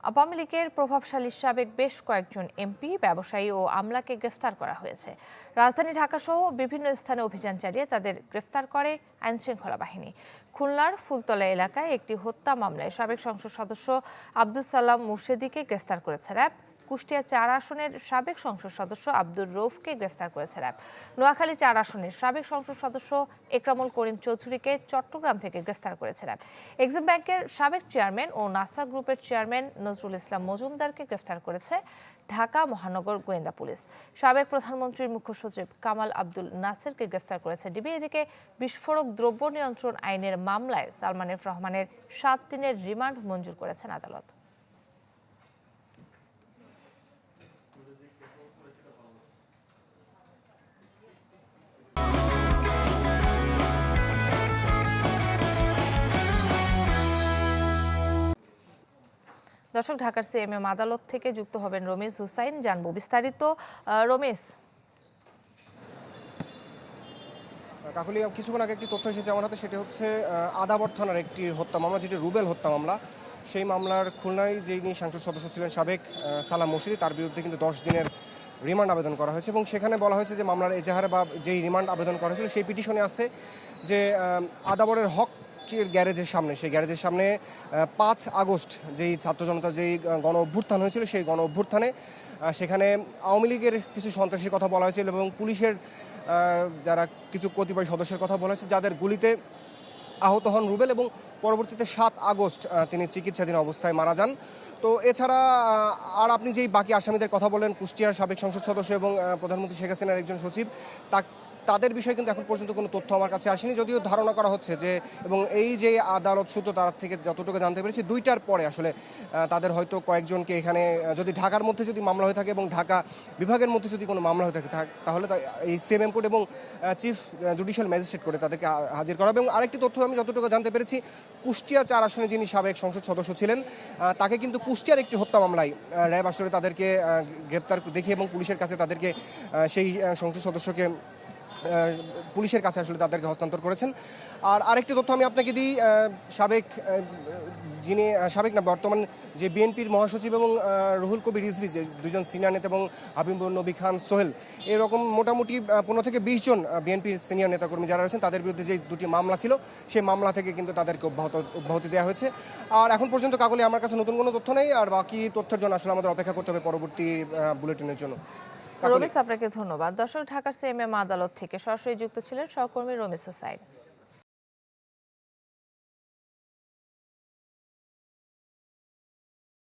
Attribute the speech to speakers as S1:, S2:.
S1: আওয়ামী লীগের প্রভাবশালী সাবেক বেশ কয়েকজন এমপি, ব্যবসায়ী ও আমলাকে গ্রেফতার করা হয়েছে। রাজধানী ঢাকাসহ বিভিন্ন স্থানে অভিযান চালিয়ে তাদের গ্রেফতার করে আইনশৃঙ্খলা বাহিনী। খুলনার ফুলতলা এলাকায় একটি হত্যা মামলায় সাবেক সংসদ সদস্য আব্দুস সালাম মুর্শেদীকে গ্রেফতার করেছে র্যাব। কুষ্টিয়া ৪ আসনের সাবেক সংসদ সদস্য আব্দুর রৌফকে গ্রেফতার করেছে র্যাব। নোয়াখালী ৪ আসনের সাবেক সংসদ সদস্য একরামুল করিম চৌধুরীকে চট্টগ্রাম থেকে গ্রেফতার করেছে র্যাব। এক্সিম ব্যাংকের সাবেক চেয়ারম্যান ও নাসা গ্রুপের চেয়ারম্যান নজরুল ইসলাম মজুমদারকে গ্রেফতার করেছে ঢাকা মহানগর গোয়েন্দা পুলিশ। সাবেক প্রধানমন্ত্রীর মুখ্য সচিব কামাল আব্দুল নাসেরকে গ্রেফতার করেছে ডিবি। এদিকে বিস্ফোরক দ্রব্য নিয়ন্ত্রণ আইনের মামলায় সালমান এফ রহমানের ৭ দিনের রিমান্ড মঞ্জুর করেছেন আদালত। দর্শক, ঢাকার সিএমএম আদালত থেকে যুক্ত হবেন রমেশ হুসাইন, জানবো বিস্তারিত। রমেশ,
S2: কাকলি, কিছুক্ষণ আগে একটি তথ্য এসেছে আমার হাতে, সেটি হচ্ছে আদাবর থানার একটি হত্যা মামলা, যেটি রুবেল হত্যা মামলা। সেই মামলার খুলনায় যিনি সংসদ সদস্য ছিলেন সাবেক সালাম মুর্শেদী, তার বিরুদ্ধে কিন্তু 10 দিনের রিমান্ড আবেদন করা হয়েছে এবং সেখানে বলা হয়েছে যে মামলার এজাহারে বা যেই রিমান্ড আবেদন করা হয়েছিল সেই পিটিশনে আছে যে আদাবরের হক গ্যারেজের সামনে, সেই গ্যারেজের সামনে 5 আগস্ট যেই ছাত্র জনতার যেই গণ অভ্যুত্থান হয়েছিল, সেই গণ অভ্যুত্থানে সেখানে আওয়ামী লীগের কিছু সন্ত্রাসীর কথা বলা হয়েছিল এবং পুলিশের যারা কিছু কতিপয় সদস্যের কথা বলা হয়েছে, যাদের গুলিতে আহত হন রুবেল এবং পরবর্তীতে 7 আগস্ট তিনি চিকিৎসাধীন অবস্থায় মারা যান। তো এছাড়া আর আপনি যেই বাকি আসামিদের কথা বলেন, কুষ্টিয়ার সাবেক সংসদ সদস্য এবং প্রধানমন্ত্রী শেখ হাসিনার একজন সচিব, তাদের বিষয়ে কিন্তু এখন পর্যন্ত কোনো তথ্য আমার কাছে আসেনি, যদিও ধারণা করা হচ্ছে যে, এবং এই যে আদালত সূত্র তার থেকে যতটুকু জানতে পেরেছি, 2টার পরে আসলে তাদের হয়তো কয়েকজনকে এখানে, যদি ঢাকার মধ্যে যদি মামলা হয়ে থাকে এবং ঢাকা বিভাগের মধ্যে যদি কোনো মামলা হয়ে থাকে তাহলে এই সিএমএম কোর্ট এবং চিফ জুডিশিয়াল ম্যাজিস্ট্রেট কোর্টে তাদেরকে হাজির করা হবে। এবং আরেকটি তথ্য আমি যতটুকু জানতে পেরেছি, কুষ্টিয়া 4 আসনে যিনি সাবেক সংসদ সদস্য ছিলেন, তাকে কিন্তু কুষ্টিয়ার একটি হত্যা মামলায় র্যাব আসলে তাদেরকে গ্রেপ্তার দেখে এবং পুলিশের কাছে তাদেরকে সেই সংসদ সদস্যকে পুলিশের কাছে আসলে তাদেরকে হস্তান্তর করেছেন। আর আরেকটি তথ্য আমি আপনাকে দিই, বর্তমান যে বিএনপির মহাসচিব এবং রুহুল কবির রিজভী, যে 2জন সিনিয়র নেতা, এবং হাবিবুর নবী খান সোহেল, এরকম মোটামুটি 15 থেকে 20 জন বিএনপির সিনিয়র নেতাকর্মী যারা রয়েছেন, তাদের বিরুদ্ধে যে 2টি মামলা ছিল, সেই মামলা থেকে কিন্তু তাদেরকে অব্যাহতি দেওয়া হয়েছে। আর এখন পর্যন্ত কাকলি আমার কাছে নতুন কোনো তথ্য নেই, আর বাকি তথ্যের জন্য আসলে আমাদের অপেক্ষা করতে হবে পরবর্তী বুলেটিনের জন্য।
S1: রমেশ, আপনাকে ধন্যবাদ। দর্শক, ঢাকার সিএমএম আদালত থেকে সরাসরি যুক্ত ছিলেন সহকর্মী রমেশ হুসাইন।